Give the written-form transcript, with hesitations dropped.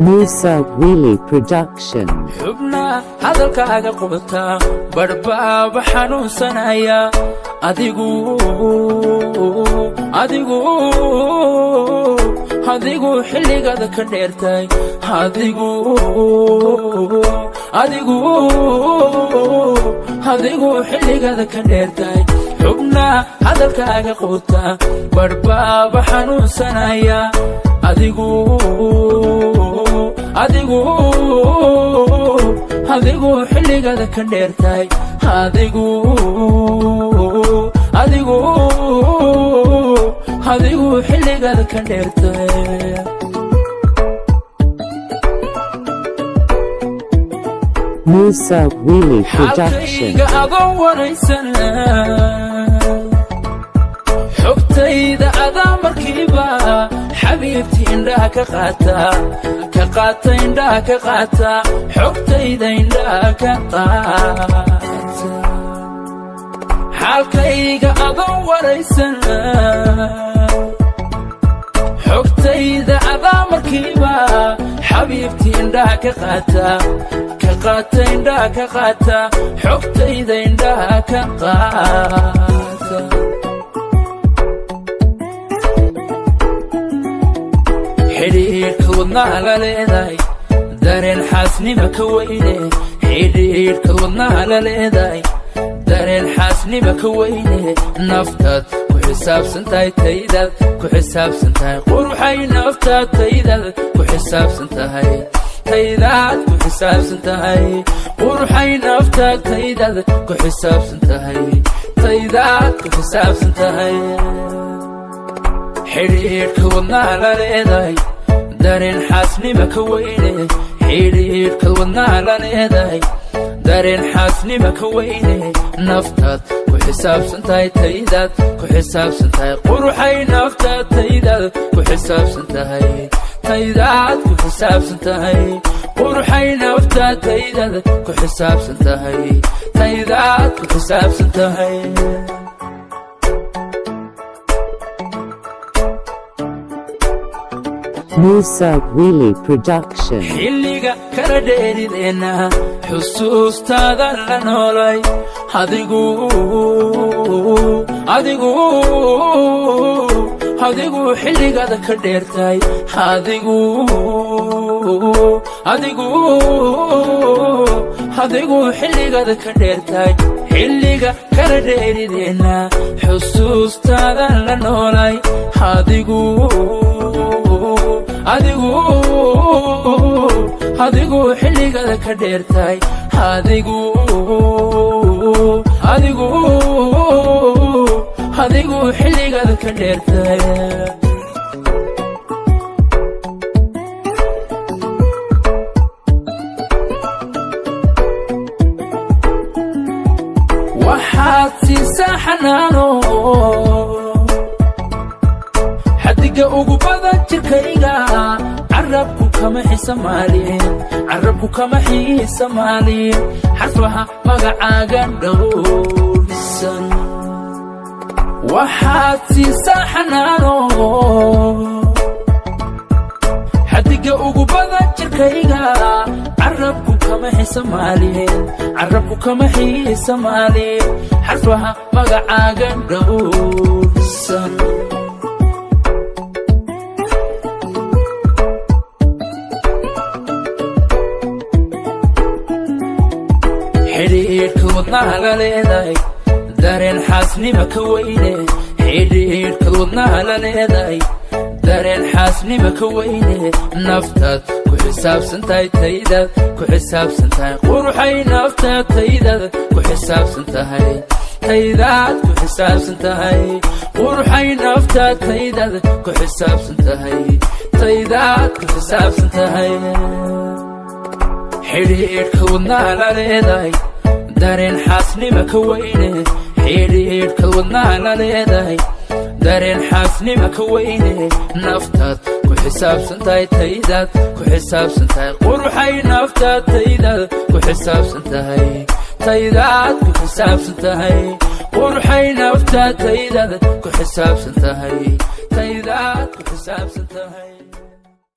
Musa Willy Production. xubna hadalkaaga qubta barbaaba xanuunsanaya adigu xilligada ka dheertay adigu xilligada ka dheertay xubna hadalkaaga qubta barbaaba xanuunsanaya adigu xilligada ka dheertay adigu xilligada ka dheertay Musa Willy Production. xalkayga adoo waraysana xogtayda adaa markiiba xabiibti indhaha ka qaata indhaha ka qaata xogtayda indhaha ka qaata xalkayga adoo waraysana xogtayda adaa markiiba xabiibti indhaha ka qaata indhaha ka qaata xogtayda indhaha ka qaata xidhiidhka wadnaha la leedahay dareen xaasnima ka weyne xidhiidhka wadnaha la leedahay dareen xaasnima ka weyne naftaad ku xisaabsan tahay taydaad ku xisaabsan tahay quruxay naftaad taydaad ku xisaabsan tahay taydaad ku xisaabsan tahay quruxay naftaad taydaad ku xisaabsan tahay taydaad ku xisaabsan tahay xidhiidhka wadnaha la leedahay dareen xaasnima ka weyne xidhiidhka wadnaha la leedahay dareen xaasnima ka weyne naftaad ku xisaabsan tahay taydaad ku xisaabsan tahay quruxay naftaad taydaad ku xisaabsan tahay taydaad ku xisaabsan tahay quruxay naftaad taydaad ku xisaabsan tahay taydaad ku xisaabsan tahay Musa Willy Production. xilliga kala dheerideenna xusuustaada la noolay adigu xilligada ka dheertay adigu xilligada ka dheertay xilliga kala dheerideenna xusuustaada la noolay adigu xilligada ka dheertay adigu xilligada ka dheertay waxaad siisaa xanaano xadiga ugu badan jirkayga carabku kama xiisamaalin xarfaha magacaaga dhowrsan waxaad siisaa xanaano xadiga ugu badan jirkayga carabku kama xiisamaalin xarfaha magacaaga dhowrsan xidhiidhka wadnaha la leedahay dareen xaasnima ka weyne xidhiidhka wadnaha la leedahay dareen xaasnima ka weyne naftaad ku xisaabsan tahay taydaad ku xisaabsan tahay quruxay naftaad taydaad ku xisaabsan tahay taydaad ku xisaabsan tahay quruxay naftaad taydaad ku xisaabsan tahay taydaad ku xisaabsan tahay xidhiidhka wadnaha la leedahay dareen xaasnima ka weyne xidhiidhka wadnaha la leedahay dareen xaasnima ka weyne naftaad ku xisaabsan tahay taydaad ku xisaabsan tahay quruxay naftaad taydaad ku xisaabsan tahay taydaad ku xisaabsan tahay quruxay naftaad taydaad ku xisaabsan tahay taydaad ku xisaabsan tahay